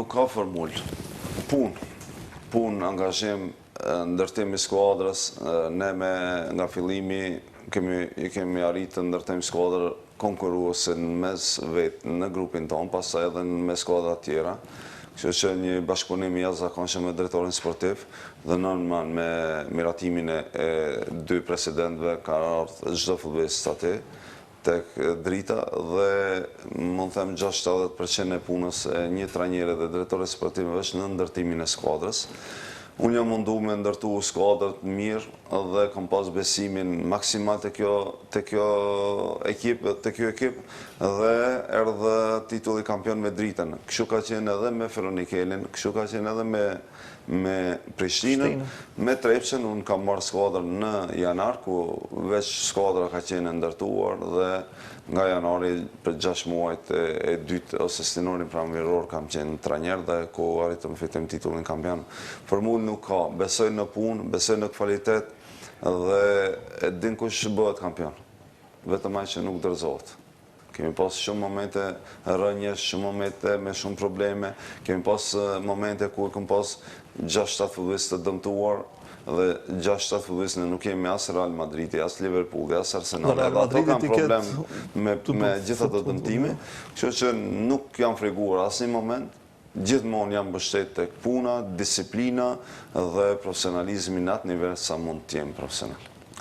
Nuk ka formul. Punë, angazhim, ndërtim i skuadrës, ne nga fillimi kemi arritë të ndërtim skuadrë konkuruese në mes vetë në grupin tonë, pastaj edhe në mes skuadra tjera. Kështu që një bashkëpunim i jashtëzakonshëm me drejtorin sportiv dhe nënman me miratimin e dy presidentëve ka ardhur çdo futbollist aty tek drita dhe mund të them 60% e punës e një trajneri dhe drejtorit sportiv është në ndërtimin e skuadrës. Unë jam mundu me ndërtu skuadrët mirë dhe kam pas besimin maksimal të kjo ekip dhe erdhë titulli kampion me dritën. Kështu ka qenë edhe me Feronikelin, kështu ka qenë edhe me Prishtinën, me Trepçën. Unë kam marrë skuadrën në janar, ku veç skuadra ka qenë ndërtuar dhe nga janari për 6 muajt e dytë ose stinorin pranveror kam qenë trajner dhe ku arritëm fitim titullin kampion. Formul nuk ka, besoj në punë, besoj në kvalitet dhe e din kush bëhet kampion. Vetëm ai që nuk dorëzohet. Kemi pas shumë momente rënjesh, shumë momente me shumë probleme, kemi pas momente ku kemi pas 6-7 futbollistë të dëmtuar dhe 6-7 futbollistë nuk kemi as Real Madridi, as Liverpooli, as Arsenal. Edhe ato kanë problem me gjitha të dëmtime, kështu që nuk jam friguar asnjë moment. Gjithmonë jam mbështet tek puna, disiplina dhe profesionalizmi në atë nivel sa mund të jem profesional.